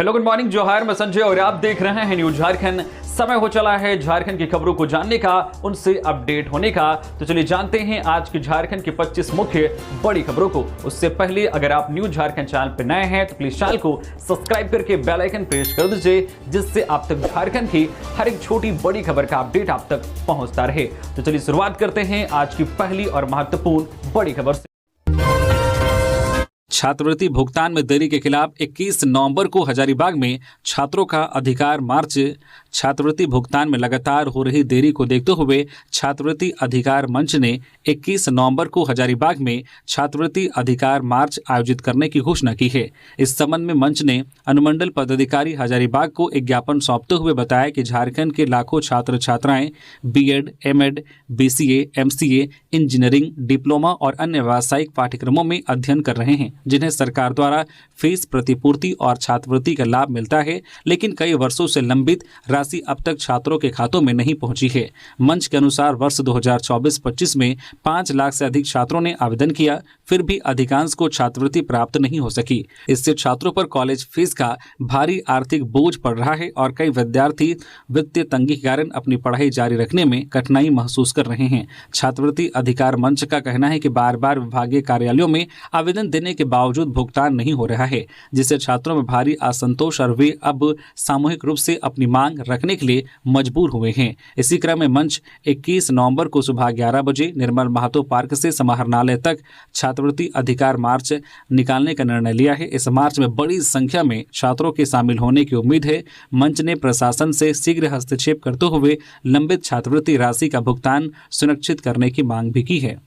Hello good morning जोहार, मैं संजय और आप देख रहे हैं न्यूज झारखंड। समय हो चला है झारखंड की खबरों को जानने का, उनसे अपडेट होने का। तो चलिए जानते हैं आज की झारखंड की 25 मुख्य बड़ी खबरों को। उससे पहले अगर आप न्यूज झारखंड चैनल पर नए हैं तो प्लीज चैनल को सब्सक्राइब करके बेल आइकन प्रेस कर दीजिए, जिससे आप तक झारखंड की हर एक छोटी बड़ी खबर का अपडेट आप तक पहुंचता रहे। तो चलिए शुरुआत करते हैं आज की पहली और महत्वपूर्ण बड़ी खबर से। छात्रवृत्ति भुगतान में देरी के खिलाफ 21 नवंबर को हजारीबाग में छात्रों का अधिकार मार्च। छात्रवृत्ति भुगतान में लगातार हो रही देरी को देखते हुए छात्रवृत्ति अधिकार मंच ने 21 नवंबर को हजारीबाग में छात्रवृत्ति अधिकार मार्च आयोजित करने की घोषणा की है। इस संबंध में मंच ने अनुमंडल पदाधिकारी हजारीबाग को एक ज्ञापन सौंपते हुए बताया कि झारखंड के लाखों छात्र छात्राएं BEd, MEd, BCA, MCA, engineering, diploma और अन्य व्यावसायिक पाठ्यक्रमों में अध्ययन कर रहे हैं, जिन्हें सरकार द्वारा फीस प्रतिपूर्ति और छात्रवृत्ति का लाभ मिलता है, लेकिन कई वर्षों से लंबित राशि अब तक छात्रों के खातों में नहीं पहुंची है। मंच के अनुसार वर्ष 2024-25 में 5 लाख से अधिक छात्रों ने आवेदन किया, फिर भी अधिकांश को छात्रवृत्ति प्राप्त नहीं हो सकी। इससे छात्रों पर कॉलेज फीस का भारी आर्थिक बोझ पड़ रहा है और कई विद्यार्थी वित्तीय तंगी के कारण अपनी पढ़ाई जारी रखने में कठिनाई महसूस कर रहे हैं। छात्रवृत्ति अधिकार मंच का कहना है कि बार बार विभागीय कार्यालयों में आवेदन देने के बावजूद भुगतान नहीं हो रहा है, जिससे छात्रों में भारी असंतोष और वे अब सामूहिक रूप से अपनी मांग रखने के लिए मजबूर हुए हैं। इसी क्रम में मंच 21 नवंबर को सुबह 11 बजे निर्मल महतो पार्क से समाहरणालय तक छात्रवृत्ति अधिकार मार्च निकालने का निर्णय लिया है। इस मार्च में बड़ी संख्या में छात्रों के शामिल होने की उम्मीद है। मंच ने प्रशासन से शीघ्र हस्तक्षेप करते हुए लंबित छात्रवृत्ति राशि का भुगतान सुनिश्चित करने की मांग भी की है।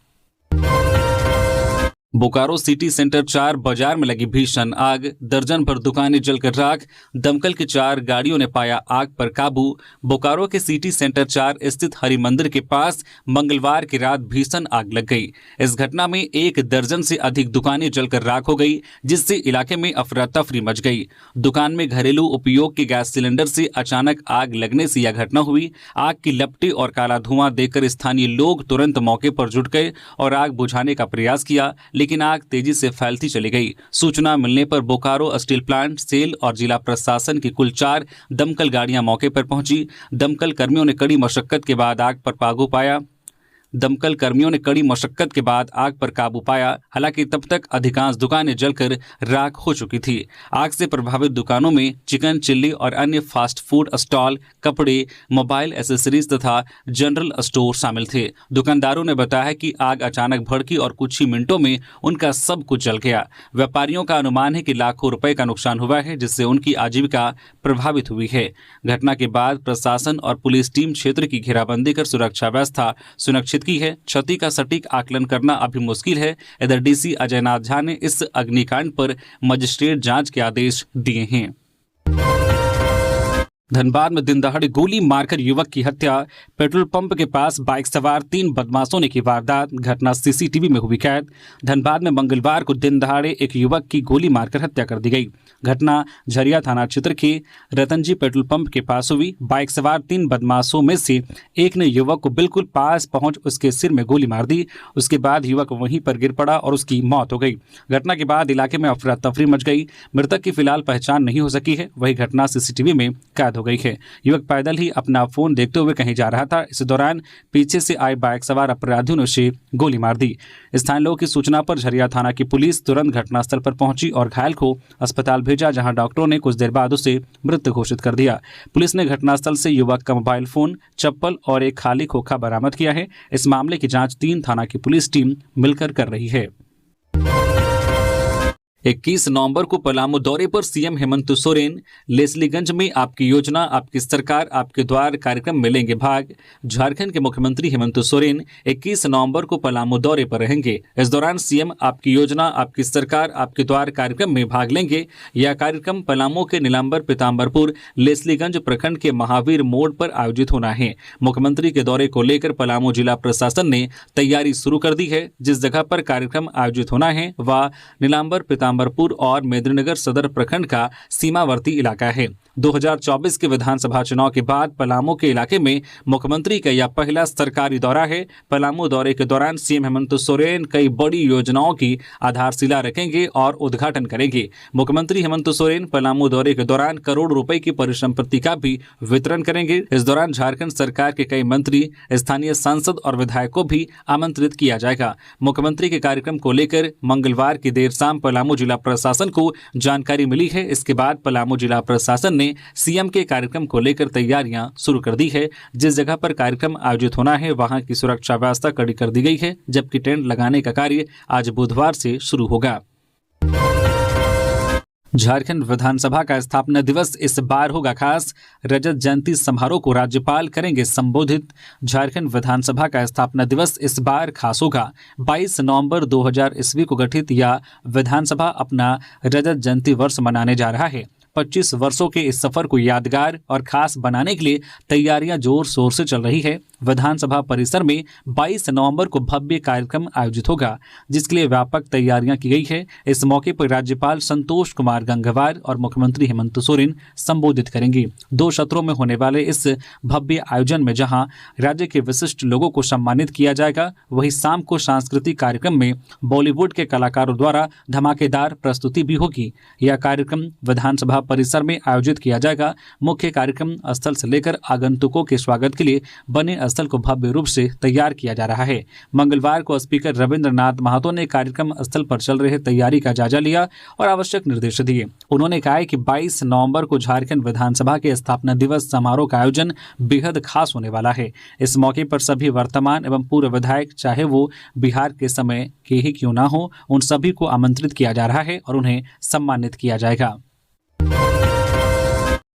बोकारो सिटी सेंटर 4 बाजार में लगी भीषण आग, दर्जन भर दुकानें जलकर राख। दमकल की 4 गाड़ियों ने पाया आग पर काबू। बोकारो के सिटी सेंटर 4 स्थित हरि मंदिर के पास मंगलवार की रात भीषण आग लग गई। इस घटना में 1 दर्जन से अधिक दुकानें जलकर राख हो गई, जिससे इलाके में अफरा तफरी मच गई। दुकान में घरेलू उपयोग के गैस सिलेंडर से अचानक आग लगने से यह घटना हुई। आग की लपटें और काला धुआं देखकर स्थानीय लोग तुरंत मौके पर जुट गए और आग बुझाने का प्रयास किया, लेकिन आग तेजी से फैलती चली गई। सूचना मिलने पर बोकारो स्टील प्लांट, सेल और जिला प्रशासन की कुल 4 दमकल गाड़ियां मौके पर पहुंची। दमकल कर्मियों ने कड़ी मशक्कत के बाद आग पर काबू पाया। हालांकि तब तक अधिकांश दुकानें जलकर राख हो चुकी थी। आग से प्रभावित दुकानों में चिकन चिल्ली और अन्य फास्ट फूड स्टॉल, कपड़े, मोबाइल एसेसरीज तथा जनरल स्टोर शामिल थे। दुकानदारों ने बताया कि आग अचानक भड़की और कुछ ही मिनटों में उनका सब कुछ जल गया। व्यापारियों का अनुमान है कि लाखों रुपए का नुकसान हुआ है, जिससे उनकी आजीविका प्रभावित हुई है। घटना के बाद प्रशासन और पुलिस टीम क्षेत्र की घेराबंदी कर सुरक्षा व्यवस्था सुनिश्चित की है। क्षति का सटीक आकलन करना अभी मुश्किल है। इधर डीसी अजयनाथ झा ने इस अग्निकांड पर मजिस्ट्रेट जांच के आदेश दिए हैं। धनबाद में दिन दहाड़े गोली मारकर युवक की हत्या। पेट्रोल पंप के पास बाइक सवार 3 बदमाशों ने की वारदात, घटना सीसीटीवी में हुई कैद। धनबाद में मंगलवार को दिन दहाड़े एक युवक की गोली मारकर हत्या कर दी गई। घटना झरिया थाना क्षेत्र के रतनजी पेट्रोल पंप के पास हुई। बाइक सवार 3 बदमाशों में से एक ने युवक को बिल्कुल पास पहुंच उसके सिर में गोली मार दी। उसके बाद युवक वहीं पर गिर पड़ा और उसकी मौत हो गई। घटना के बाद इलाके में अफरा तफरी मच गई। मृतक की फिलहाल पहचान नहीं हो सकी है। वही घटना सीसीटीवी में कैद हो गई है। युवक पैदल ही अपना फोन देखते हुए कहीं जा रहा था। इस दौरान पीछे से आए बाइक सवार अपराधियों ने उसे गोली मार दी। स्थानीय लोगों की सूचना पर झरिया थाना की पुलिस तुरंत घटनास्थल पर पहुंची और घायल को अस्पताल भेजा, जहां डॉक्टरों ने कुछ देर बाद उसे मृत घोषित कर दिया। पुलिस ने घटनास्थल से युवक का मोबाइल फोन, चप्पल और एक खाली खोखा बरामद किया है। इस मामले की जांच 3 थाना की पुलिस टीम मिलकर कर रही है। 21 नवंबर को पलामू दौरे पर सीएम हेमंत सोरेन। लेस्लीगंज में आपकी योजना, आपकी सरकार, आपके द्वार कार्यक्रम में लेंगे भाग। झारखंड के मुख्यमंत्री हेमंत सोरेन 21 नवंबर को पलामू दौरे पर रहेंगे। इस दौरान सीएम आपकी योजना, आपकी सरकार, आपके द्वार कार्यक्रम में भाग लेंगे। यह कार्यक्रम पलामू के नीलांबर पीताम्बरपुर लेस्लीगंज प्रखंड के महावीर मोड़ पर आयोजित होना है। मुख्यमंत्री के दौरे को लेकर पलामू जिला प्रशासन ने तैयारी शुरू कर दी है। जिस जगह पर कार्यक्रम आयोजित होना है वह नीलांबर पीताम्बरपुर और मेदिनीनगर सदर प्रखंड का सीमावर्ती इलाका है। 2024 के विधानसभा चुनाव के बाद पलामू के इलाके में मुख्यमंत्री का यह पहला सरकारी दौरा है। पलामू दौरे के दौरान सीएम हेमंत सोरेन कई बड़ी योजनाओं की आधारशिला रखेंगे और उद्घाटन करेंगे। मुख्यमंत्री हेमंत सोरेन पलामू दौरे के दौरान करोड़ रुपए की परिसंपत्ति का भी वितरण करेंगे। इस दौरान झारखंड सरकार के कई मंत्री, स्थानीय सांसद और विधायकों भी आमंत्रित किया जाएगा। मुख्यमंत्री के कार्यक्रम को लेकर मंगलवार की देर शाम पलामू जिला प्रशासन को जानकारी मिली है। इसके बाद पलामू जिला प्रशासन ने सीएम के कार्यक्रम को लेकर तैयारियां शुरू कर दी है। जिस जगह पर कार्यक्रम आयोजित होना है वहां की सुरक्षा व्यवस्था कड़ी कर दी गई है, जबकि टेंट लगाने का कार्य आज बुधवार से शुरू होगा। झारखंड विधानसभा का स्थापना दिवस इस बार होगा खास। रजत जयंती समारोह को राज्यपाल करेंगे संबोधित। झारखंड विधानसभा का स्थापना दिवस इस बार खास होगा। 22 नवंबर 2000 ईस्वी को गठित यह विधानसभा अपना रजत जयंती वर्ष मनाने जा रहा है। 25 वर्षों के इस सफर को यादगार और खास बनाने के लिए तैयारियां जोर शोर से चल रही है। विधानसभा परिसर में 22 नवंबर को भव्य कार्यक्रम आयोजित होगा, जिसके लिए व्यापक तैयारियां की गई है। इस मौके पर राज्यपाल संतोष कुमार गंगवार और मुख्यमंत्री हेमंत सोरेन संबोधित करेंगे। 2 सत्रों में होने वाले इस भव्य आयोजन में जहां राज्य के विशिष्ट लोगों को सम्मानित किया जाएगा, वहीं शाम को सांस्कृतिक कार्यक्रम में बॉलीवुड के कलाकारों द्वारा धमाकेदार प्रस्तुति भी होगी। यह कार्यक्रम विधानसभा परिसर में आयोजित किया जाएगा। मुख्य कार्यक्रम स्थल से लेकर आगंतुकों के स्वागत के लिए बने स्थल को भव्य रूप से तैयार किया जा रहा है। मंगलवार को स्पीकर रविंद्रनाथ महतो ने कार्यक्रम स्थल पर चल रहे तैयारी का जायजा लिया और आवश्यक निर्देश दिए। उन्होंने कहा कि 22 नवंबर को झारखंड विधानसभा के स्थापना दिवस समारोह का आयोजन बेहद खास होने वाला है। इस मौके पर सभी वर्तमान एवं पूर्व विधायक, चाहे वो बिहार के समय के ही क्यों ना हो, उन सभी को आमंत्रित किया जा रहा है और उन्हें सम्मानित किया जाएगा।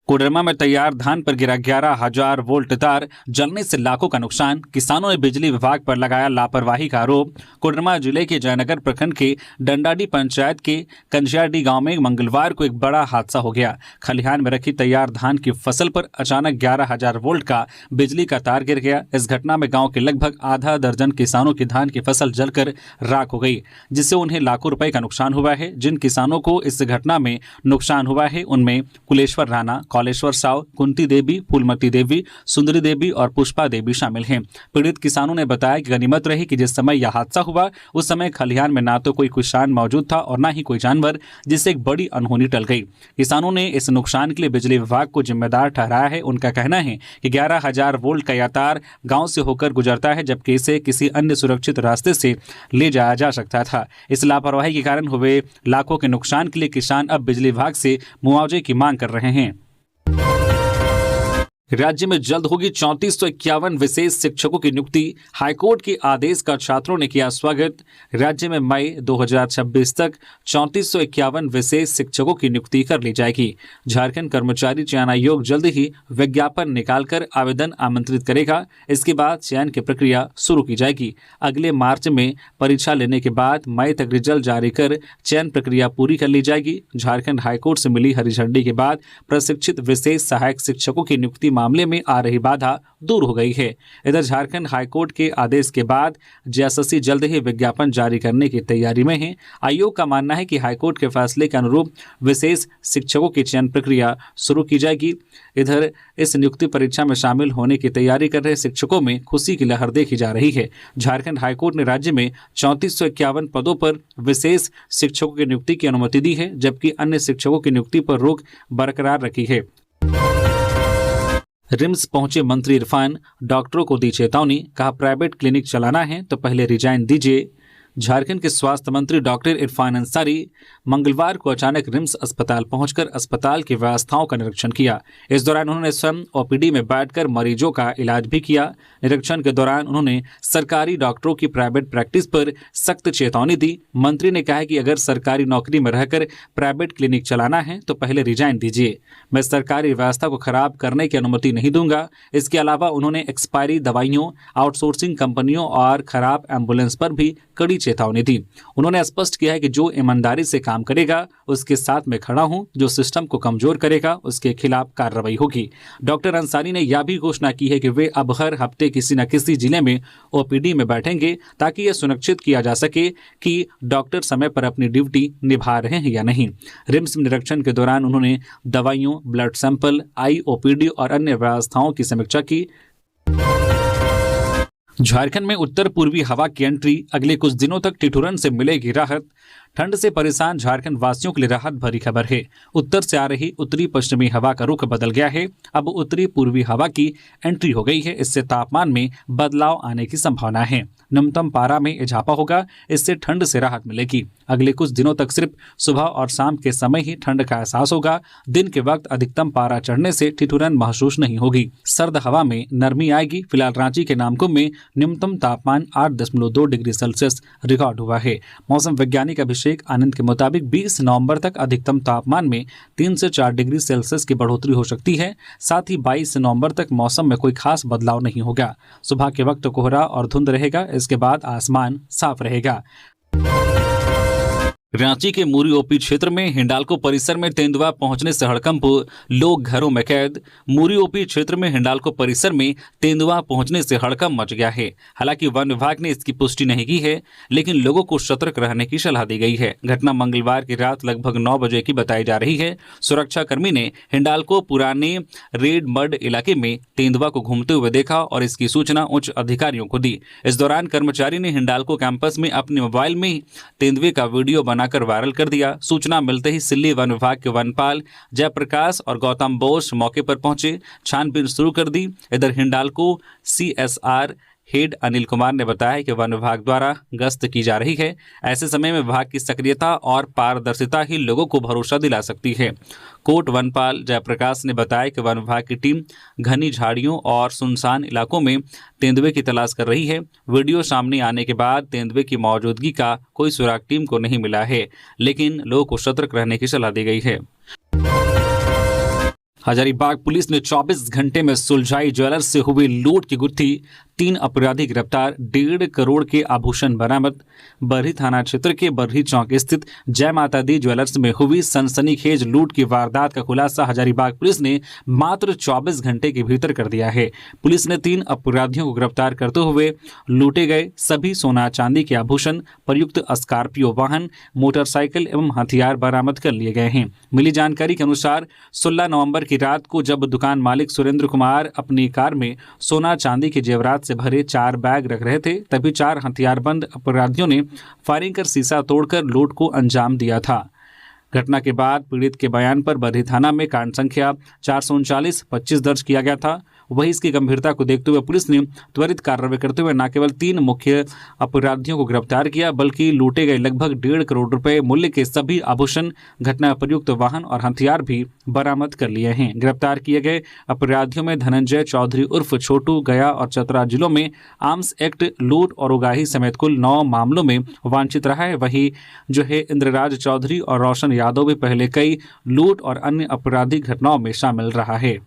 कोडरमा में तैयार धान पर गिरा 11,000 वोल्ट तार, जलने से लाखों का नुकसान। किसानों ने बिजली विभाग पर लगाया लापरवाही का आरोप। कोडरमा जिले के जयनगर प्रखंड के डंडाडी पंचायत के कंजियाडी गांव में मंगलवार को एक बड़ा हादसा हो गया। खलिहान में रखी तैयार धान की फसल पर अचानक 11,000 वोल्ट का बिजली का तार गिर गया। इस घटना में गाँव के लगभग आधा दर्जन किसानों की धान की फसल जलकर राख हो गई, जिससे उन्हें लाखों रुपए का नुकसान हुआ है। जिन किसानों को इस घटना में नुकसान हुआ है उनमें कुलेश्वर राणा, कौलेश्वर साव, कुंती देवी, फूलमती देवी, सुंदरी देवी और पुष्पा देवी शामिल हैं। पीड़ित किसानों ने बताया कि गनीमत रही कि जिस समय यह हादसा हुआ उस समय खलिहान में ना तो कोई किसान मौजूद था और ना ही कोई जानवर, जिससे एक बड़ी अनहोनी टल गई। किसानों ने इस नुकसान के लिए बिजली विभाग को जिम्मेदार ठहराया है। उनका कहना है कि 11,000 वोल्ट का यह तार गांव से होकर गुजरता है, जबकि इसे किसी अन्य सुरक्षित रास्ते से ले जाया जा सकता था। इस लापरवाही के कारण हुए लाखों के नुकसान के लिए किसान अब बिजली विभाग से मुआवजे की मांग कर रहे हैं। राज्य में जल्द होगी 3451 विशेष शिक्षकों की नियुक्ति। हाईकोर्ट के आदेश का छात्रों ने किया स्वागत। राज्य में मई 2026 तक 3451 विशेष शिक्षकों की नियुक्ति कर ली जाएगी। झारखंड कर्मचारी चयन आयोग जल्द ही विज्ञापन निकालकर आवेदन आमंत्रित करेगा। इसके बाद चयन की प्रक्रिया शुरू की जाएगी। अगले मार्च में परीक्षा लेने के बाद मई तक रिजल्ट जारी कर चयन प्रक्रिया पूरी कर ली जाएगी। झारखंड हाईकोर्ट से मिली हरी झंडी के बाद प्रशिक्षित विशेष सहायक शिक्षकों की नियुक्ति मामले में आ रही बाधा दूर हो गई है। इधर झारखंड हाईकोर्ट के आदेश के बाद जेएसएससी जल्द ही विज्ञापन जारी करने की तैयारी में है। आयोग का मानना है कि हाईकोर्ट के फैसले के अनुरूप विशेष शिक्षकों की चयन प्रक्रिया शुरू की जाएगी। इधर इस नियुक्ति परीक्षा में शामिल होने की तैयारी कर रहे शिक्षकों में खुशी की लहर देखी जा रही है। झारखंड हाईकोर्ट ने राज्य में 3451 पदों पर विशेष शिक्षकों की नियुक्ति की अनुमति दी है, जबकि अन्य शिक्षकों की नियुक्ति पर रोक बरकरार रखी है। रिम्स पहुंचे मंत्री इरफान, डॉक्टरों को दी चेतावनी, कहा प्राइवेट क्लिनिक चलाना है तो पहले रिजाइन दीजिए। झारखंड के स्वास्थ्य मंत्री डॉक्टर इरफान अंसारी मंगलवार को अचानक रिम्स अस्पताल पहुंचकर अस्पताल की व्यवस्थाओं का निरीक्षण किया। इस दौरान उन्होंने स्वयं ओपीडी में बैठकर मरीजों का इलाज भी किया। निरीक्षण के दौरान उन्होंने सरकारी डॉक्टरों की प्राइवेट प्रैक्टिस पर सख्त चेतावनी दी। मंत्री ने कहा कि अगर सरकारी नौकरी में रहकर प्राइवेट क्लिनिक चलाना है तो पहले रिजाइन दीजिए। मैं सरकारी व्यवस्था को खराब करने की अनुमति नहीं दूंगा। इसके अलावा उन्होंने एक्सपायरी दवाइयों, आउटसोर्सिंग कंपनियों और खराब एम्बुलेंस पर भी कड़ी चेतावनी दी। उन्होंने स्पष्ट किया है कि जो ईमानदारी से काम करेगा उसके साथ में खड़ा हूं, जो सिस्टम को कमजोर करेगा उसके खिलाफ कार्रवाई होगी। डॉक्टर अंसारी ने यह भी घोषणा की है कि वे अब हर हफ्ते किसी न किसी जिले में ओपीडी में बैठेंगे ताकि यह सुनिश्चित किया जा सके कि डॉक्टर समय पर अपनी ड्यूटी निभा रहे हैं या नहीं। रिम्स निरीक्षण के दौरान उन्होंने दवाइयों, ब्लड सैंपल, आईओपीडी और अन्य व्यवस्थाओं की समीक्षा की। झारखंड में उत्तर पूर्वी हवा की एंट्री, अगले कुछ दिनों तक ठिठुरन से मिलेगी राहत। ठंड से परेशान झारखंड वासियों के लिए राहत भरी खबर है। उत्तर से आ रही उत्तरी पश्चिमी हवा का रुख बदल गया है। अब उत्तरी पूर्वी हवा की एंट्री हो गई है। इससे तापमान में बदलाव आने की संभावना है। न्यूनतम पारा में इजाफा होगा, इससे ठंड से राहत मिलेगी। अगले कुछ दिनों तक सिर्फ सुबह और शाम के समय ही ठंड का एहसास होगा। दिन के वक्त अधिकतम पारा चढ़ने से ठिठुरन महसूस नहीं होगी। सर्द हवा में नरमी आएगी। फिलहाल रांची के नामकुम में न्यूनतम तापमान 8.2 डिग्री सेल्सियस रिकॉर्ड हुआ है। मौसम वैज्ञानिक अभिषेक आनंद के मुताबिक 20 नवंबर तक अधिकतम तापमान में 3 से 4 डिग्री सेल्सियस की बढ़ोतरी हो सकती है। साथ ही 22 नवंबर तक मौसम में कोई खास बदलाव नहीं होगा। सुबह के वक्त कोहरा और धुंध रहेगा, इसके बाद आसमान साफ रहेगा। रांची के मुरी ओपी क्षेत्र में हिंडाल्को परिसर में तेंदुआ पहुंचने से हड़कंप, लोग घरों में कैद। मुरी ओपी क्षेत्र में हिंडाल्को परिसर में तेंदुआ पहुंचने से हड़कंप मच गया है। हालांकि वन विभाग ने इसकी पुष्टि नहीं की है, लेकिन लोगों को सतर्क रहने की सलाह दी गई है। घटना मंगलवार की रात लगभग 9 बजे की बताई जा रही है। सुरक्षाकर्मी ने हिंडाल्को पुराने रेड मड इलाके में तेंदुआ को घूमते हुए देखा और इसकी सूचना उच्च अधिकारियों को दी। इस दौरान कर्मचारी ने हिंडाल्को कैंपस में अपने मोबाइल में तेंदुए का वीडियो बनाकर वायरल कर दिया। सूचना मिलते ही सिल्ली वन विभाग के वनपाल जयप्रकाश और गौतम बोस मौके पर पहुंचे, छानबीन शुरू कर दी। इधर हिंडाल्को सीएसआर हेड अनिल कुमार ने बताया कि वन विभाग द्वारा गश्त की जा रही है। ऐसे समय में विभाग की सक्रियता और पारदर्शिता ही लोगों को भरोसा दिला सकती है। कोट वनपाल जयप्रकाश ने बताया कि वन विभाग की टीम घनी झाड़ियों और सुनसान इलाकों में तेंदुए की तलाश कर रही है। वीडियो सामने आने के बाद तेंदुए की मौजूदगी का कोई सुराग टीम को नहीं मिला है, लेकिन लोगों को सतर्क रहने की सलाह दी गई है। हजारीबाग पुलिस ने 24 घंटे में सुलझाई ज्वेलर्स से हुई लूट की गुत्थी, 3 अपराधी गिरफ्तार, 1.5 करोड़ के आभूषण बरामद। बरही थाना क्षेत्र के बरही चौक स्थित जय माता दी ज्वेलर्स में हुई सनसनीखेज लूट की वारदात का खुलासा हजारीबाग पुलिस ने मात्र 24 घंटे के भीतर कर दिया है। पुलिस ने 3 अपराधियों को गिरफ्तार करते हुए लूटे गए सभी सोना चांदी के आभूषण, प्रयुक्त स्कॉर्पियो वाहन, मोटरसाइकिल एवं हथियार बरामद कर लिए गए हैं। मिली जानकारी के अनुसार 16 नवंबर की रात को जब दुकान मालिक सुरेंद्र कुमार अपनी कार में सोना चांदी के जेवरात से भरे 4 बैग रख रहे थे, तभी 4 हथियारबंद अपराधियों ने फायरिंग कर शीशा तोड़कर लूट को अंजाम दिया था। घटना के बाद पीड़ित के बयान पर बरही थाना में कांड संख्या 439-25 दर्ज किया गया था। वही इसकी गंभीरता को देखते हुए पुलिस ने त्वरित कार्रवाई करते हुए न केवल 3 मुख्य अपराधियों को गिरफ्तार किया, बल्कि लूटे गए लगभग 1.5 करोड़ रुपए मूल्य के सभी आभूषण, घटना प्रयुक्त वाहन और हथियार भी बरामद कर लिए हैं। गिरफ्तार किए गए अपराधियों में धनंजय चौधरी उर्फ छोटू गया और चतरा जिलों में आर्म्स एक्ट, लूट और उगाही समेत कुल 9 मामलों में वांछित रहा है। वही जो है इंद्रराज चौधरी और रोशन यादव भी पहले कई लूट और अन्य आपराधिक घटनाओं में शामिल रहा है।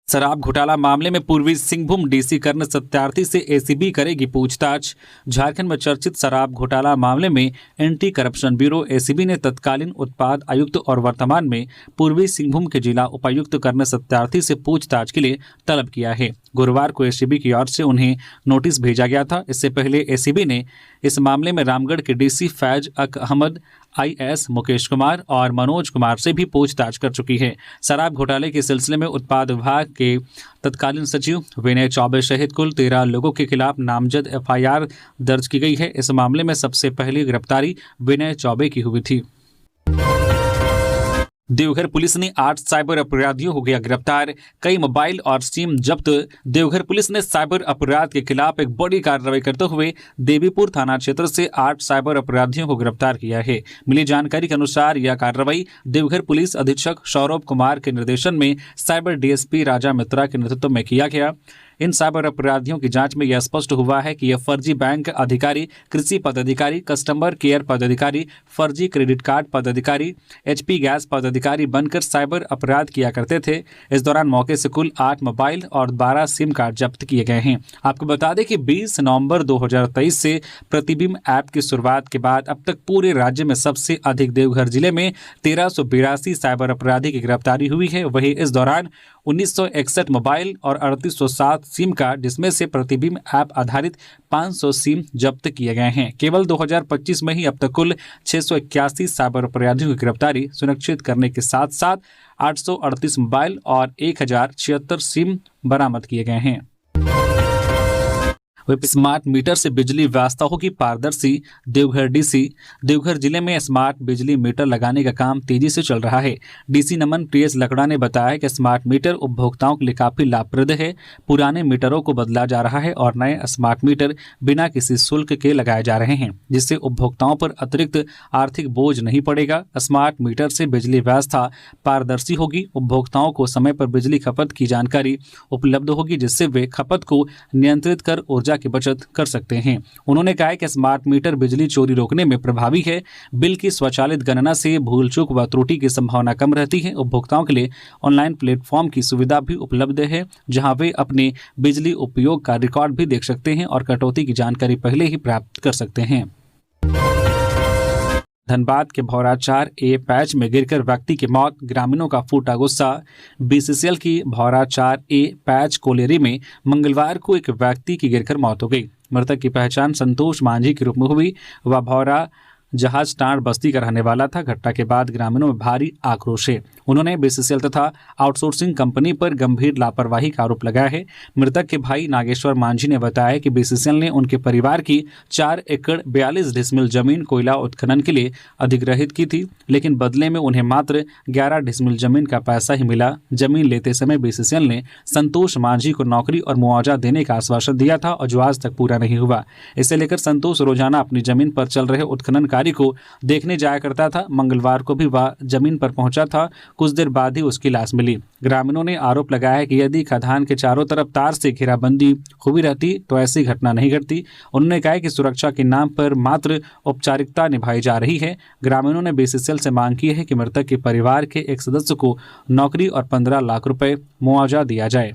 शराब घोटाला मामले में पूर्वी सिंहभूम डीसी कर्ण सत्यार्थी से एसीबी करेगी पूछताछ। झारखंड में चर्चित शराब घोटाला मामले में एंटी करप्शन ब्यूरो एसीबी ने तत्कालीन उत्पाद आयुक्त और वर्तमान में पूर्वी सिंहभूम के जिला उपायुक्त कर्ण सत्यार्थी से पूछताछ के लिए तलब किया है। गुरुवार को एसीबी की ओर से उन्हें नोटिस भेजा गया था। इससे पहले एसीबी ने इस मामले में रामगढ़ के डीसी फैज अक अहमद, आईएएस मुकेश कुमार और मनोज कुमार से भी पूछताछ कर चुकी है। शराब घोटाले के सिलसिले में उत्पाद विभाग के तत्कालीन सचिव विनय चौबे सहित कुल 13 लोगों के खिलाफ नामजद एफआईआर दर्ज की गई है। इस मामले में सबसे पहली गिरफ्तारी विनय चौबे की हुई थी। देवघर पुलिस ने 8 साइबर अपराधियों को किया गिरफ्तार, कई मोबाइल और सिम जब्त। देवघर पुलिस ने साइबर अपराध के खिलाफ एक बड़ी कार्रवाई करते हुए देवीपुर थाना क्षेत्र से 8 साइबर अपराधियों को गिरफ्तार किया है। मिली जानकारी के अनुसार यह कार्रवाई देवघर पुलिस अधीक्षक सौरभ कुमार के निर्देशन में साइबर डीएसपी राजा मित्रा के नेतृत्व में किया गया। इन साइबर अपराधियों की जांच में यह स्पष्ट हुआ है कि यह फर्जी बैंक अधिकारी, कृषि पदाधिकारी, कस्टमर केयर पदाधिकारी, फर्जी क्रेडिट कार्ड पदाधिकारी, एचपी गैस पदाधिकारी बनकर साइबर अपराध किया करते थे। इस दौरान मौके से कुल 8 मोबाइल और 12 सिम कार्ड जब्त किए गए हैं। आपको बता दें कि 20 नवंबर 2023 से प्रतिबिंब ऐप की शुरुआत के बाद अब तक पूरे राज्य में सबसे अधिक देवघर जिले में 1382 साइबर अपराधी की गिरफ्तारी हुई है। वहीं इस दौरान 1961 मोबाइल और 3807 सिम कार्ड, जिसमें से प्रतिबिंब ऐप आधारित 500 सिम जब्त किए गए हैं। केवल 2025 में ही अब तक कुल 681 साइबर अपराधियों की गिरफ्तारी सुनिश्चित करने के साथ साथ 838 मोबाइल और 1076 सिम बरामद किए गए हैं। स्मार्ट मीटर से बिजली व्यवस्था होगी पारदर्शी। देवघर डीसी। देवघर जिले में स्मार्ट बिजली मीटर लगाने का काम तेजी से चल रहा है। डीसी नमन प्रियस लकड़ा ने बताया कि स्मार्ट मीटर उपभोक्ताओं के लिए काफी लाभप्रद है। पुराने मीटरों को बदला जा रहा है और नए स्मार्ट मीटर बिना किसी शुल्क के लगाए जा रहे हैं, जिससे उपभोक्ताओं पर अतिरिक्त आर्थिक बोझ नहीं पड़ेगा। स्मार्ट मीटर से बिजली व्यवस्था पारदर्शी होगी। उपभोक्ताओं को समय पर बिजली खपत की जानकारी उपलब्ध होगी, जिससे वे खपत को नियंत्रित कर ऊर्जा की बचत कर सकते हैं। उन्होंने कहा कि स्मार्ट मीटर बिजली चोरी रोकने में प्रभावी है। बिल की स्वचालित गणना से भूल चूक व त्रुटि की संभावना कम रहती है। उपभोक्ताओं के लिए ऑनलाइन प्लेटफॉर्म की सुविधा भी उपलब्ध है, जहां वे अपने बिजली उपयोग का रिकॉर्ड भी देख सकते हैं और कटौती की जानकारी पहले ही प्राप्त कर सकते हैं। धनबाद के भौराचार ए पैच में गिरकर व्यक्ति की मौत, ग्रामीणों का फूटा गुस्सा। बीसीसीएल की भौराचार ए पैच कोलेरी में मंगलवार को एक व्यक्ति की गिरकर मौत हो गई। मृतक की पहचान संतोष मांझी के रूप में हुई। वह भौरा जहाज टांड बस्ती का रहने वाला था। घटना के बाद ग्रामीणों में भारी आक्रोश है। उन्होंने बीसीसीएल तथा आउटसोर्सिंग कंपनी पर गंभीर लापरवाही का आरोप लगाया है। मृतक के भाई नागेश्वर मांझी ने बताया कि बीसीसीएल ने उनके परिवार की 4 एकड़ 42 डिसमिल जमीन कोयला उत्खनन के लिए अधिग्रहित की थी, लेकिन बदले में उन्हें मात्र 11 डिसमिल जमीन का पैसा ही मिला। जमीन लेते समय बीसीसीएल ने संतोष मांझी को नौकरी और मुआवजा देने का आश्वासन दिया था, और जो आज तक पूरा नहीं हुआ। इसे लेकर संतोष रोजाना अपनी जमीन पर चल रहे उत्खनन कार्य को देखने जाया करता था। मंगलवार को भी वह जमीन पर पहुंचा था। कुछ देर बाद ही उसकी लाश मिली। ग्रामीणों ने आरोप लगाया है कि यदि खदान के चारों तरफ तार से घेराबंदी हुई रहती तो ऐसी घटना नहीं घटती। उन्होंने कहा कि सुरक्षा के नाम पर मात्र औपचारिकता निभाई जा रही है। ग्रामीणों ने बीसीसीएल से मांग की है कि मृतक के परिवार के एक सदस्य को नौकरी और 15 लाख रुपए मुआवजा दिया जाए।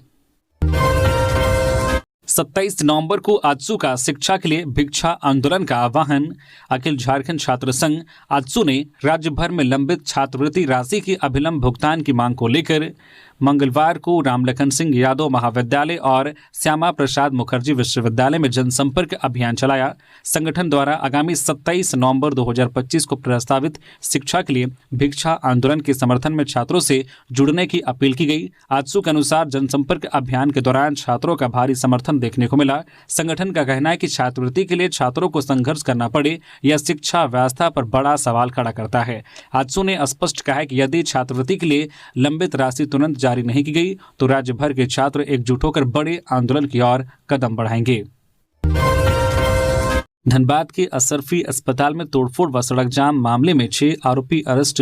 27 नवंबर को आजसू का शिक्षा के लिए भिक्षा आंदोलन का आह्वान। अखिल झारखंड छात्र संघ आजसू ने राज्य भर में लंबित छात्रवृत्ति राशि की अभिलंब भुगतान की मांग को लेकर मंगलवार को रामलखन सिंह यादव महाविद्यालय और श्यामा प्रसाद मुखर्जी विश्वविद्यालय में जनसंपर्क अभियान चलाया। संगठन द्वारा आगामी 27 नवंबर 2025 को प्रस्तावित शिक्षा के लिए भिक्षा आंदोलन के समर्थन में छात्रों से जुड़ने की अपील की गई। आजसू के अनुसार जनसंपर्क अभियान के दौरान छात्रों का भारी समर्थन देखने को मिला। संगठन का कहना है कि छात्रवृत्ति के लिए छात्रों को संघर्ष करना पड़े, यह शिक्षा व्यवस्था पर बड़ा सवाल खड़ा करता है। आजसू ने स्पष्ट कहा है कि यदि छात्रवृत्ति के लिए लंबित राशि तुरंत जारी नहीं की गई तो राज्य भर के छात्र एकजुट होकर बड़े आंदोलन की ओर कदम बढ़ाएंगे। धनबाद के असरफी अस्पताल में तोड़फोड़ व सड़क जाम मामले में 6 आरोपी अरेस्ट।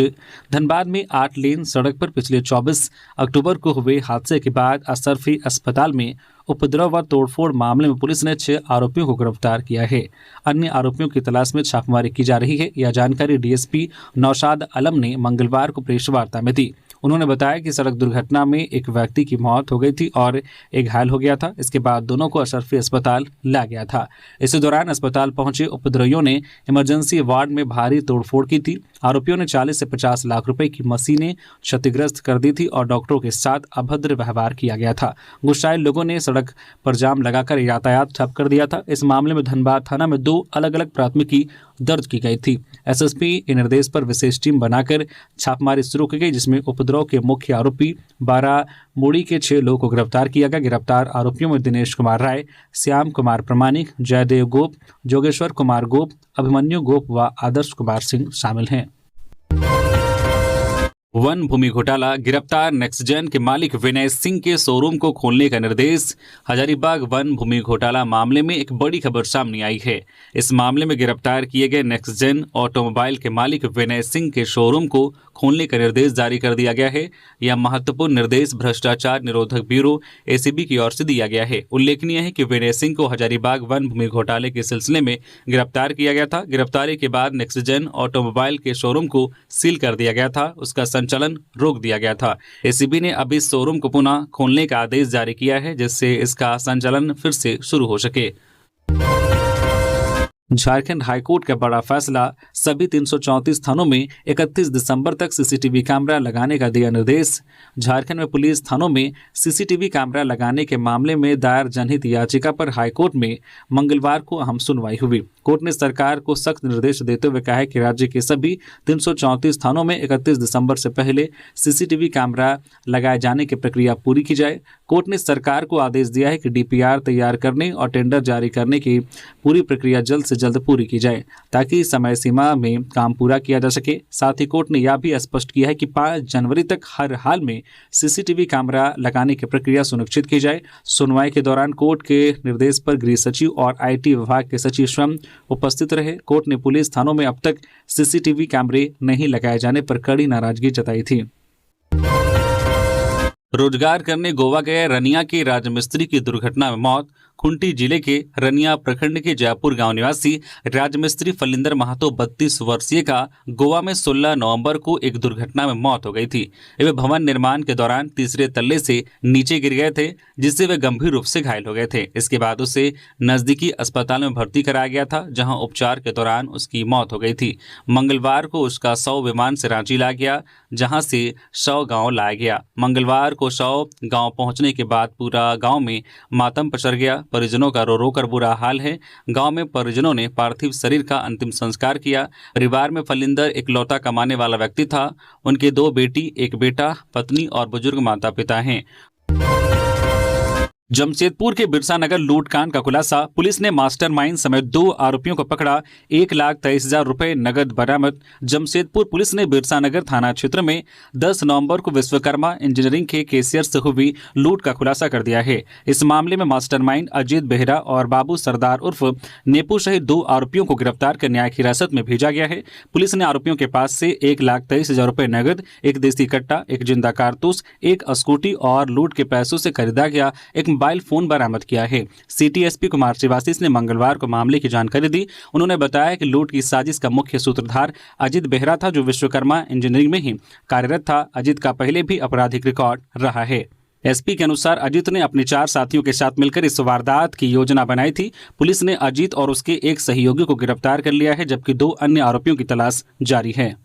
धनबाद में 8 लेन सड़क पर पिछले 24 अक्टूबर को हुए हादसे के बाद असरफी अस्पताल में उपद्रव व तोड़फोड़ मामले में पुलिस ने 6 आरोपियों को गिरफ्तार किया है। अन्य आरोपियों की तलाश में छापेमारी की जा रही है। यह जानकारी डीएसपी नौशाद आलम ने मंगलवार को प्रेस वार्ता में दी। उन्होंने बताया कि सड़क दुर्घटना में एक व्यक्ति की मौत हो गई थी और एक घायल हो गया था। इसके बाद दोनों को असरफी अस्पताल लाया गया था। इसी दौरान अस्पताल पहुंचे उपद्रवियों ने इमरजेंसी वार्ड में भारी तोड़फोड़ की थी। आरोपियों ने 40 से 50 लाख रुपए की मशीनें क्षतिग्रस्त कर दी थी और डॉक्टरों के साथ अभद्र व्यवहार किया गया था। गुस्साए लोगों ने सड़क पर जाम लगाकर यातायात ठप कर दिया था। इस मामले में धनबाद थाना में 2 अलग अलग प्राथमिकी दर्ज की गई थी। एसएसपी के निर्देश पर विशेष टीम बनाकर छापेमारी शुरू की गई, जिसमें उपद्रव के मुख्य आरोपी 12 मूड़ी के 6 लोगों को गिरफ्तार किया गया। गिरफ्तार आरोपियों में दिनेश कुमार राय, श्याम कुमार प्रमाणिक, जयदेव गोप, जोगेश्वर कुमार गोप, अभिमन्यु गोप व आदर्श कुमार सिंह शामिल हैं। वन भूमि घोटाला, गिरफ्तार नेक्सजेन के मालिक विनय सिंह के शोरूम को खोलने का निर्देश। हजारीबाग वन भूमि घोटाला मामले में एक बड़ी खबर सामने आई है। इस मामले में गिरफ्तार किए गए नेक्सजेन ऑटोमोबाइल के मालिक विनय सिंह के शोरूम को खोलने का निर्देश जारी कर दिया गया है। यह महत्वपूर्ण निर्देश भ्रष्टाचार निरोधक ब्यूरो एसीबी की ओर से दिया गया है। उल्लेखनीय है कि विनय सिंह को हजारीबाग वन भूमि घोटाले के सिलसिले में गिरफ्तार किया गया था। गिरफ्तारी के बाद नेक्सटजेन ऑटोमोबाइल के शोरूम को सील कर दिया गया था, उसका संचालन रोक दिया गया था। एसीबी ने अब इस शोरूम को पुनः खोलने का आदेश जारी किया है, जिससे इसका संचालन फिर से शुरू हो सके। झारखंड हाईकोर्ट का बड़ा फैसला, सभी 334 थानों में 31 दिसंबर तक सीसीटीवी कैमरा लगाने का दिया निर्देश। झारखंड में पुलिस थानों में सीसीटीवी कैमरा लगाने के मामले में दायर जनहित याचिका पर हाईकोर्ट में मंगलवार को अहम सुनवाई हुई। कोर्ट ने सरकार को सख्त निर्देश देते हुए कहा है कि राज्य के सभी 334 थानों में 31 दिसंबर से पहले सीसीटीवी कैमरा लगाए जाने की प्रक्रिया पूरी की जाए। कोर्ट ने सरकार को आदेश दिया है कि डीपीआर तैयार करने और टेंडर जारी करने की पूरी प्रक्रिया जल्द से जल्द पूरी की जाए, ताकि समय सीमा में काम पूरा किया जा सके। साथ ही कोर्ट ने यह भी स्पष्ट किया है कि 5 जनवरी तक हर हाल में सीसीटीवी कैमरा लगाने की प्रक्रिया सुनिश्चित की जाए। सुनवाई के दौरान कोर्ट के निर्देश पर गृह सचिव और आईटी विभाग के सचिव स्वयं उपस्थित रहे। कोर्ट ने पुलिस थानों में अब तक सीसीटीवी कैमरे नहीं लगाए जाने पर कड़ी नाराजगी जताई थी। रोजगार करने गोवा गए रनिया के राजमिस्त्री की दुर्घटना में मौत। खूंटी जिले के रनिया प्रखंड के जयपुर गांव निवासी राजमिस्त्री फलिंदर महतो 32 वर्षीय का गोवा में 16 नवंबर को एक दुर्घटना में मौत हो गई थी। वे भवन निर्माण के दौरान तीसरे तल्ले से नीचे गिर गए थे, जिससे वे गंभीर रूप से घायल हो गए थे। इसके बाद उसे नजदीकी अस्पताल में भर्ती कराया गया था, जहां उपचार के दौरान उसकी मौत हो गई थी। मंगलवार को उसका शव विमान से रांची लाया गया, जहां से शव गांव लाया गया। मंगलवार को शव गांव पहुंचने के बाद पूरा गांव में मातम पसर गया। परिजनों का रो रो कर बुरा हाल है। गांव में परिजनों ने पार्थिव शरीर का अंतिम संस्कार किया। परिवार में फलिंदर इकलौता कमाने वाला व्यक्ति था। उनके 2 बेटी, 1 बेटा, पत्नी और बुजुर्ग माता पिता हैं। जमशेदपुर के बिरसा नगर लूटकांड का खुलासा, पुलिस ने मास्टरमाइंड समेत 2 आरोपियों को पकड़ा। 1,23,000 रुपए नगद बरामद। जमशेदपुर पुलिस ने बिरसा नगर थाना क्षेत्र में 10 नवंबर को विश्वकर्मा इंजीनियरिंग के कैशियर से हुई लूट का खुलासा कर दिया है। इस मामले में मास्टरमाइंड अजीत बेहरा और बाबू सरदार उर्फ नेपू सहित 2 आरोपियों को गिरफ्तार कर न्यायिक हिरासत में भेजा गया है। पुलिस ने आरोपियों के पास से 1,23,000 रुपए नगद, 1 देसी कट्टा, 1 जिंदा कारतूस, 1 स्कूटी और लूट के पैसों से खरीदा गया एक मोबाइल फोन बरामद किया है। सिटी एसपी कुमार श्रीवासिस ने मंगलवार को मामले की जानकारी दी। उन्होंने बताया कि लूट की साजिश का मुख्य सूत्रधार अजीत बेहरा था, जो विश्वकर्मा इंजीनियरिंग में ही कार्यरत था। अजीत का पहले भी आपराधिक रिकॉर्ड रहा है। एसपी के अनुसार अजीत ने अपने 4 साथियों के साथ मिलकर इस वारदात की योजना बनाई थी। पुलिस ने अजीत और उसके एक सहयोगी को गिरफ्तार कर लिया है, जबकि 2 अन्य आरोपियों की तलाश जारी है।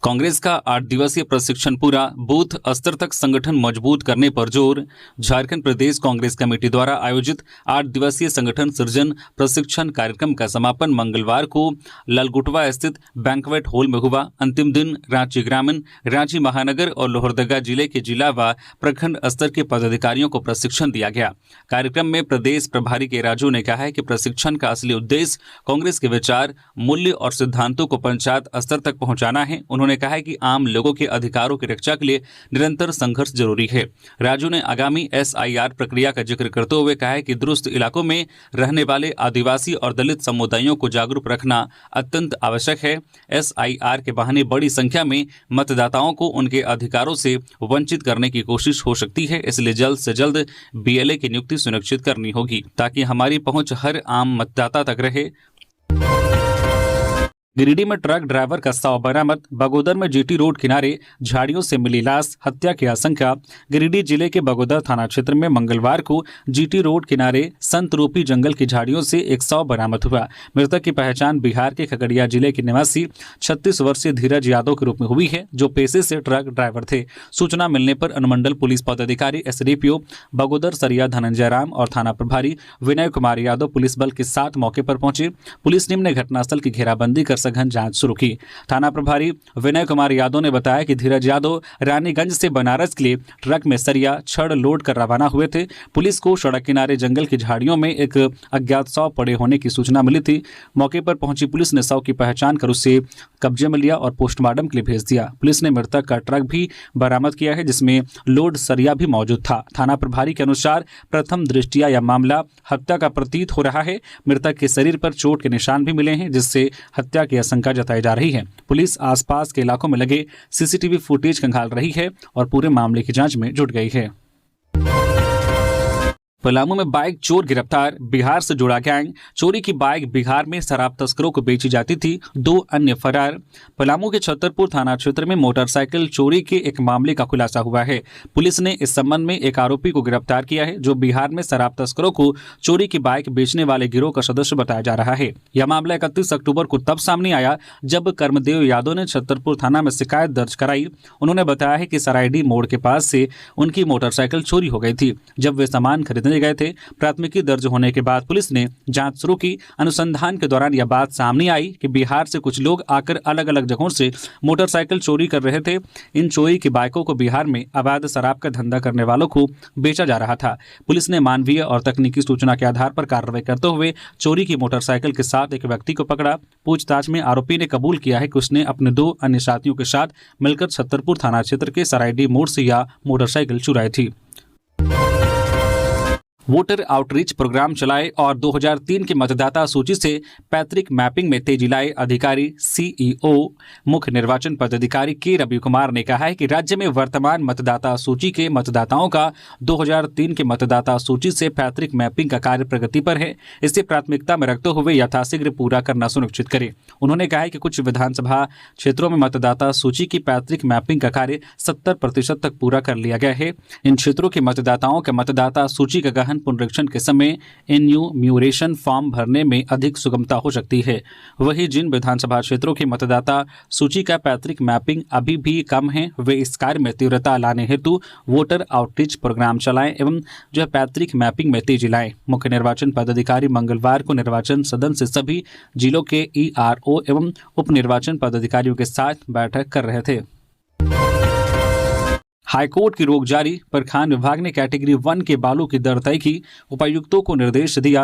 कांग्रेस का 8 दिवसीय प्रशिक्षण पूरा, बूथ स्तर तक संगठन मजबूत करने पर जोर। झारखंड प्रदेश कांग्रेस कमेटी द्वारा आयोजित 8 दिवसीय संगठन सृजन प्रशिक्षण कार्यक्रम का समापन मंगलवार को ललगुटवा स्थित बैंक्वेट हॉल में हुआ। अंतिम दिन रांची ग्रामीण, रांची महानगर और लोहरदगा जिले के जिला व प्रखंड स्तर के पदाधिकारियों को प्रशिक्षण दिया गया। कार्यक्रम में प्रदेश प्रभारी के राजू ने कहा है कि प्रशिक्षण का असली उद्देश्य कांग्रेस के विचार, मूल्य और सिद्धांतों को पंचायत स्तर तक पहुंचाना है। उन्होंने कहा है कि आम लोगों के अधिकारों की रक्षा के लिए निरंतर संघर्ष जरूरी है। राजू ने आगामी SIR प्रक्रिया का जिक्र करते हुए कहा है कि दुरुस्त इलाकों में रहने वाले आदिवासी और दलित समुदायों को जागरूक रखना अत्यंत आवश्यक है। SIR के बहाने बड़ी संख्या में मतदाताओं को उनके अधिकारों से वंचित करने की कोशिश हो सकती है, इसलिए जल्द से जल्द BLA की नियुक्ति सुनिश्चित करनी होगी, ताकि हमारी पहुंच हर आम मतदाता तक रहे। गिरिडीह में ट्रक ड्राइवर का शव बरामद। बगोदर में GT रोड किनारे झाड़ियों से मिली लाश, हत्या की आशंका। गिरिडीह जिले के बगोदर थाना क्षेत्र में मंगलवार को GT रोड किनारे संत रूपी जंगल की झाड़ियों से एक शव बरामद हुआ। मृतक की पहचान बिहार के खगड़िया जिले के निवासी 36 वर्षीय धीरज यादव के रूप में हुई है, जो पेशे से ट्रक ड्राइवर थे। सूचना मिलने पर अनुमंडल पुलिस पदाधिकारी SDPO बगोदर सरिया धनंजय राम और थाना प्रभारी विनय कुमार यादव पुलिस बल के साथ मौके पर पहुंचे। पुलिस टीम ने घटनास्थल की घेराबंदी कर सघन जांच शुरू की। थाना प्रभारी विनय कुमार यादव ने बताया कि धीरज यादव रानीगंज से बनारस के लिए ट्रक में सरिया छड़ लोड कर रवाना हुए थे। पुलिस को सड़क किनारे जंगल की झाड़ियों में एक अज्ञात शव पड़े होने की सूचना मिली थी। मौके पर पहुंची पुलिस ने शव की पहचान कर उसे कब्जे में लिया और पोस्टमार्टम के लिए भेज दिया। पुलिस ने मृतक का ट्रक भी बरामद किया है, जिसमें लोड सरिया भी मौजूद था। थाना प्रभारी के अनुसार प्रथम दृष्टिया यह मामला हत्या का प्रतीत हो रहा है। मृतक के शरीर पर चोट के निशान भी मिले हैं, जिससे हत्या की आशंका जताई जा रही है। पुलिस आसपास के इलाकों में लगे सीसीटीवी फुटेज खंगाल रही है और पूरे मामले की जांच में जुट गई है। पलामू में बाइक चोर गिरफ्तार, बिहार से जुड़ा गैंग। चोरी की बाइक बिहार में शराब तस्करों को बेची जाती थी, 2 अन्य फरार। पलामू के छतरपुर थाना क्षेत्र में मोटरसाइकिल चोरी के एक मामले का खुलासा हुआ है। पुलिस ने इस संबंध में एक आरोपी को गिरफ्तार किया है, जो बिहार में शराब तस्करों को चोरी की बाइक बेचने वाले गिरोह का सदस्य बताया जा रहा है। यह मामला 31 अक्टूबर को तब सामने आया जब कर्मदेव यादव ने छतरपुर थाना में शिकायत दर्ज कराई। उन्होंने बताया है कि सरायडी मोड़ के पास से उनकी मोटरसाइकिल चोरी हो गई थी। जब वे सामान खरीदने गए थे, प्राथमिकी दर्ज होने के बाद पुलिस ने जांच शुरू की। अनुसंधान के दौरान यह बात सामने आई कि बिहार से कुछ लोग आकर अलग अलग जगहों से मोटरसाइकिल चोरी कर रहे थे। इन चोरी की बाइकों को बिहार में अवैध शराब का धंधा करने वालों को बेचा जा रहा था। पुलिस ने मानवीय और तकनीकी सूचना के आधार पर कार्रवाई करते हुए चोरी की मोटरसाइकिल के साथ एक व्यक्ति को पकड़ा। पूछताछ में आरोपी ने कबूल किया है कि उसने अपने 2 अन्य साथियों के साथ मिलकर छतरपुर थाना क्षेत्र के सरायडी मोड़ से यह मोटरसाइकिल चुराई थी। वोटर आउटरीच प्रोग्राम चलाए और 2003 की मतदाता सूची से पैतृक मैपिंग में तेजी लाए अधिकारी। सीईओ मुख्य निर्वाचन पदाधिकारी के रवि कुमार ने कहा है कि राज्य में वर्तमान मतदाता सूची के मतदाताओं का 2003 के मतदाता सूची से पैतृक मैपिंग का कार्य प्रगति पर है। इसे प्राथमिकता में रखते हुए यथाशीघ्र पूरा करना सुनिश्चित करें। उन्होंने कहा है कि कुछ विधानसभा क्षेत्रों में मतदाता सूची की पैतृक मैपिंग का कार्य 70% तक पूरा कर लिया गया है। इन क्षेत्रों के मतदाताओं के मतदाता सूची का गहन पुनरीक्षण के समय एन्यूमरेशन फॉर्म भरने में अधिक सुगमता हो सकती है। वहीं जिन विधानसभा क्षेत्रों की मतदाता सूची का पैतृक मैपिंग अभी भी कम है, वे इस कार्य में तीव्रता लाने हेतु वोटर आउटरीच प्रोग्राम चलाएं एवं जो है पैतृक मैपिंग में तेजी लाएं। मुख्य निर्वाचन पदाधिकारी मंगलवार को निर्वाचन सदन से सभी जिलों के ईआरओ एवं उप निर्वाचन पदाधिकारियों के साथ बैठक कर रहे थे। हाईकोर्ट की रोक जारी पर खान विभाग ने कैटेगरी 1 के बालू की दर तय की। उपायुक्तों को निर्देश दिया।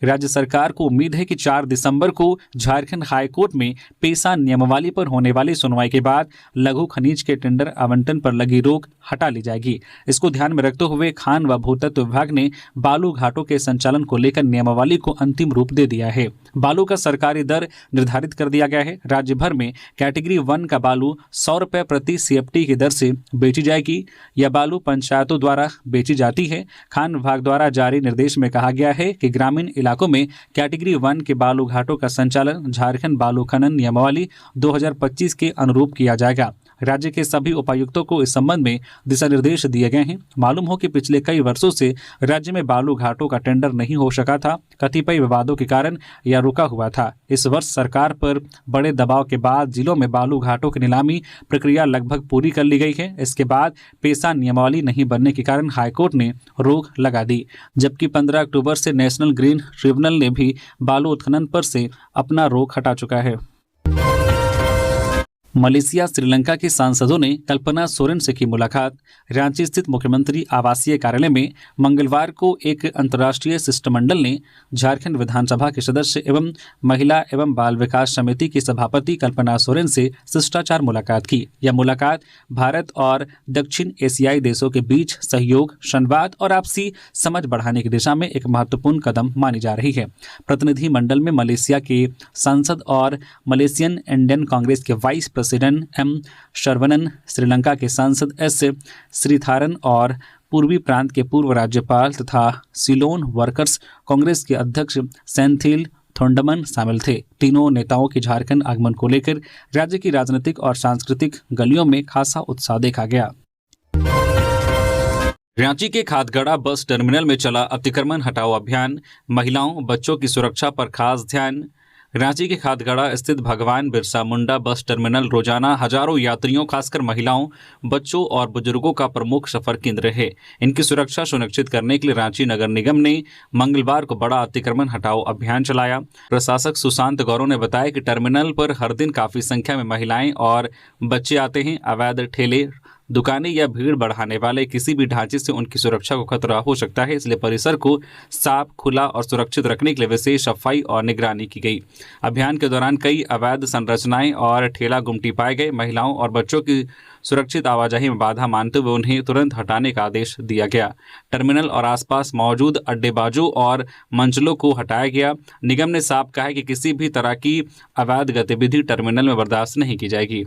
राज्य सरकार को उम्मीद है कि 4 दिसंबर को झारखंड हाईकोर्ट में पेशा नियमावली पर होने वाली सुनवाई के बाद लघु खनिज के टेंडर आवंटन पर लगी रोक हटा ली जाएगी। इसको ध्यान में रखते हुए खान व भूतत्व विभाग ने बालू घाटों के संचालन को लेकर नियमावली को अंतिम रूप दे दिया है। बालू का सरकारी दर निर्धारित कर दिया गया है। राज्य भर में कैटेगरी 1 का बालू 100 रुपये प्रति CFT की दर से बेची जाएगी। यह बालू पंचायतों द्वारा बेची जाती है। खान विभाग द्वारा जारी निर्देश में कहा गया है कि ग्रामीण इलाकों में कैटेगरी 1 के बालू घाटों का संचालन झारखंड बालू खनन नियमावली 2025 के अनुरूप किया जाएगा। राज्य के सभी उपायुक्तों को इस संबंध में दिशा निर्देश दिए गए हैं। मालूम हो कि पिछले कई वर्षों से राज्य में बालू घाटों का टेंडर नहीं हो सका था। कतिपय विवादों के कारण यह रुका हुआ था। इस वर्ष सरकार पर बड़े दबाव के बाद जिलों में बालू घाटों की नीलामी प्रक्रिया लगभग पूरी कर ली गई है। इसके बाद पेशा नियमावली नहीं बनने के कारण हाईकोर्ट ने रोक लगा दी, जबकि 15 अक्टूबर से नेशनल ग्रीन ट्रिब्यूनल ने भी बालू उत्खनन पर से अपना रोक हटा चुका है। मलेशिया श्रीलंका के सांसदों ने कल्पना सोरेन से की मुलाकात। रांची स्थित मुख्यमंत्री आवासीय कार्यालय में मंगलवार को एक अंतर्राष्ट्रीय शिष्टमंडल ने झारखंड विधानसभा के सदस्य एवं महिला एवं बाल विकास समिति की सभापति कल्पना सोरेन से शिष्टाचार मुलाकात की। यह मुलाकात भारत और दक्षिण एशियाई देशों के बीच सहयोग, संवाद और आपसी समझ बढ़ाने की दिशा में एक महत्वपूर्ण कदम मानी जा रही है। प्रतिनिधि मंडल में मलेशिया के सांसद और मलेशियन इंडियन कांग्रेस के वाइस प्रेसिडेंट M शरवणन, श्रीलंका के सांसद S श्रीथारन और पूर्वी प्रांत के पूर्व राज्यपाल तथा सिलोन वर्कर्स कांग्रेस के अध्यक्ष सेंथिल थोंडमन शामिल थे। तीनों नेताओं के झारखंड आगमन को लेकर राज्य की राजनीतिक और सांस्कृतिक गलियों में खासा उत्साह देखा गया। रांची के खादगड़ा बस टर्मिनल में चला अतिक्रमण हटाओ अभियान। महिलाओं बच्चों की सुरक्षा पर खास ध्यान। रांची के खादगड़ा स्थित भगवान बिरसा मुंडा बस टर्मिनल रोजाना हजारों यात्रियों खासकर महिलाओं, बच्चों और बुजुर्गों का प्रमुख सफर केंद्र है। इनकी सुरक्षा सुनिश्चित करने के लिए रांची नगर निगम ने मंगलवार को बड़ा अतिक्रमण हटाओ अभियान चलाया। प्रशासक सुशांत गौरव ने बताया कि टर्मिनल पर हर दिन काफी संख्या में महिलाएं और बच्चे आते हैं। अवैध ठेले, दुकानें या भीड़ बढ़ाने वाले किसी भी ढांचे से उनकी सुरक्षा को खतरा हो सकता है, इसलिए परिसर को साफ, खुला और सुरक्षित रखने के लिए विशेष सफाई और निगरानी की गई। अभियान के दौरान कई अवैध संरचनाएं और ठेला गुमटी पाए गए। महिलाओं और बच्चों की सुरक्षित आवाजाही में बाधा मानते हुए उन्हें तुरंत हटाने का आदेश दिया गया। टर्मिनल और आसपास मौजूद अड्डेबाजों और मंजिलों को हटाया गया। निगम ने साफ कहा है कि किसी भी तरह की अवैध गतिविधि टर्मिनल में बर्दाश्त नहीं की जाएगी।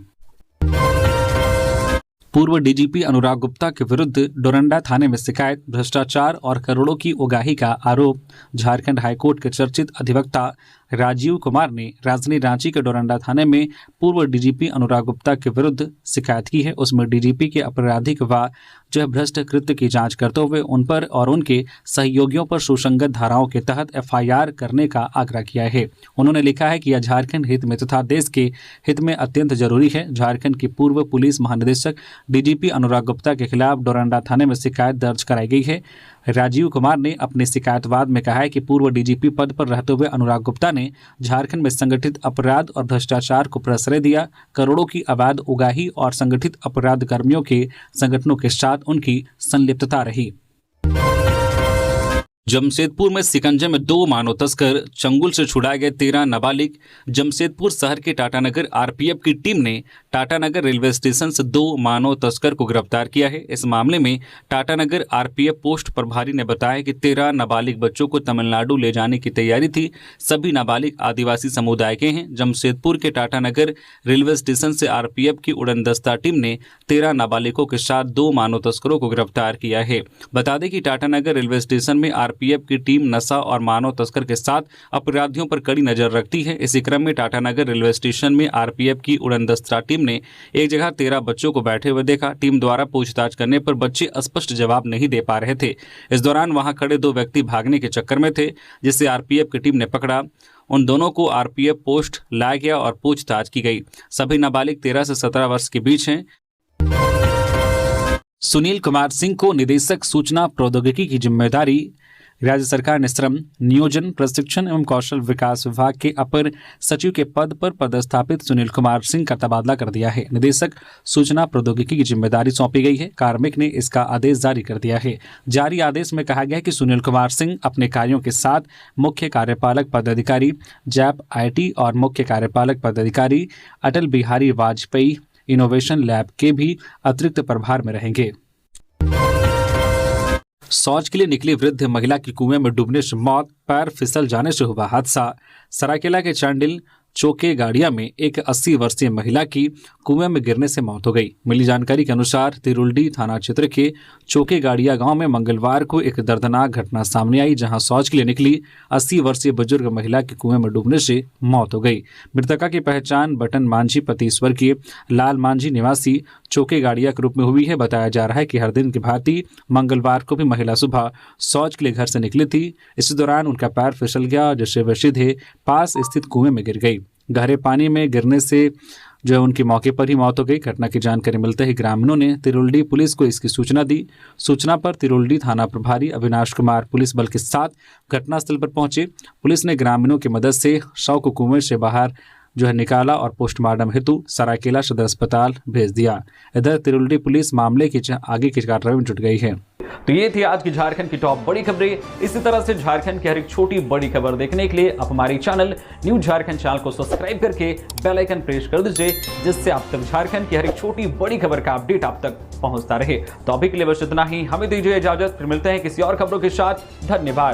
पूर्व डीजीपी अनुराग गुप्ता के विरुद्ध डोरंडा थाने में शिकायत, भ्रष्टाचार और करोड़ों की उगाही का आरोप। झारखंड हाईकोर्ट के चर्चित अधिवक्ता राजीव कुमार ने राजधानी रांची के डोरंडा थाने में पूर्व डीजीपी अनुराग गुप्ता के विरुद्ध शिकायत की है। उसमें डीजीपी के आपराधिक व भ्रष्ट कृत्य की जांच करते हुए उन पर और उनके सहयोगियों पर सुसंगत धाराओं के तहत एफआईआर करने का आग्रह किया है। उन्होंने लिखा है कि यह झारखंड हित में तथा देश के हित में अत्यंत जरूरी है। झारखंड के पूर्व पुलिस महानिदेशक डीजीपी अनुराग गुप्ता के खिलाफ डोरंडा थाने में शिकायत दर्ज कराई गई है। राजीव कुमार ने अपने शिकायतवाद में कहा है कि पूर्व डीजीपी पद पर रहते हुए अनुराग गुप्ता ने झारखंड में संगठित अपराध और भ्रष्टाचार को प्रश्रय दिया। करोड़ों की अवैध उगाही और संगठित अपराध कर्मियों के संगठनों के साथ उनकी संलिप्तता रही। जमशेदपुर में शिकंजे में 2 मानव तस्कर, चंगुल से छुड़ाए गए 13 नाबालिग। जमशेदपुर शहर के टाटानगर आरपीएफ की टीम ने टाटानगर रेलवे स्टेशन से 2 मानव तस्कर को गिरफ्तार किया है। इस मामले में टाटानगर आरपीएफ पोस्ट प्रभारी ने बताया कि 13 नाबालिग बच्चों को तमिलनाडु ले जाने की तैयारी थी। सभी नाबालिग आदिवासी समुदाय के हैं। जमशेदपुर के टाटानगर रेलवे स्टेशन से आरपीएफ की उड़नदस्ता टीम ने 13 नाबालिगों के साथ 2 मानव तस्करों को गिरफ्तार किया है। बता दें कि टाटानगर रेलवे स्टेशन में आरपीएफ की टीम नशा और मानव तस्कर के साथ अपराधियों पर कड़ी नजर रखती है। इसी क्रम में टाटानगर रेलवे स्टेशन में आरपीएफ की उड़नदस्ता टीम ने एक जगह 13 बच्चों को बैठे हुए देखा। टीम द्वारा पूछताछ करने पर बच्चे स्पष्ट जवाब नहीं दे पा रहे थे। इस दौरान वहां खड़े 2 व्यक्ति भागने के चक्कर में थे, जिसे आरपीएफ की टीम ने पकड़ा। उन दोनों को आरपीएफ पोस्ट लाया गया और पूछताछ की गई। सभी नाबालिग 13 से 17 वर्ष के बीच हैं। सुनील कुमार सिंह को निदेशक सूचना प्रौद्योगिकी की जिम्मेदारी। राज्य सरकार ने श्रम, नियोजन, प्रशिक्षण एवं कौशल विकास विभाग के अपर सचिव के पद पर पदस्थापित सुनील कुमार सिंह का तबादला कर दिया है। निदेशक सूचना प्रौद्योगिकी की जिम्मेदारी सौंपी गई है। कार्मिक ने इसका आदेश जारी कर दिया है। जारी आदेश में कहा गया है कि सुनील कुमार सिंह अपने कार्यों के साथ मुख्य कार्यपालक पदाधिकारी जैप आईटी और मुख्य कार्यपालक पदाधिकारी अटल बिहारी वाजपेयी इनोवेशन लैब के भी अतिरिक्त प्रभार में रहेंगे। शौच के लिए निकली वृद्ध महिला की कुएं में डूबने से मौत, पैर फिसल जाने से हुआ हादसा। सरायकेला के चांडिल चौके गाड़िया में एक 80 वर्षीय महिला की कुएं में गिरने से मौत हो गई। मिली जानकारी के अनुसार तिरुल्डी थाना क्षेत्र के चौके गाड़िया गांव में मंगलवार को एक दर्दनाक घटना सामने आई, जहां शौच के लिए निकली 80 वर्षीय बुजुर्ग महिला की कुएं में डूबने से मौत हो गई। मृतका की पहचान बटन मांझी पतीश्वर के लाल मांझी निवासी चौके गाड़िया के रूप में हुई है। बताया जा रहा है कि हर दिन की भांति मंगलवार को भी महिला सुबह शौच के लिए घर से निकली थी। इसी दौरान उनका पैर फिसल गया, जिससे वे सीधे पास स्थित कुएं में गिर गई। गहरे पानी में गिरने से उनकी मौके पर ही मौत हो गई। घटना की जानकारी मिलते ही ग्रामीणों ने तिरुल्डी पुलिस को इसकी सूचना दी। सूचना पर तिरुल्डी थाना प्रभारी अविनाश कुमार पुलिस बल के साथ घटनास्थल पर पहुंचे। पुलिस ने ग्रामीणों की मदद से शव को कुएं से बाहर निकाला और पोस्टमार्टम हेतु सरायकेला सदर अस्पताल भेज दिया। इधर तिरुल्डी पुलिस मामले की आगे की कार्रवाई में जुट गई है। तो ये थी आज की झारखंड की टॉप बड़ी खबरें। इसी तरह से झारखंड की हर एक छोटी बड़ी खबर देखने के लिए आप हमारे चैनल न्यूज झारखंड चैनल को सब्सक्राइब करके बेल आइकन प्रेस कर दीजिए, जिससे आप तक झारखंड की हर एक छोटी बड़ी खबर का अपडेट आप तक पहुंचता रहे। तो अभी के लिए बस इतना ही। हमें दीजिए इजाजत, फिर मिलते हैं किसी और खबरों के साथ। धन्यवाद।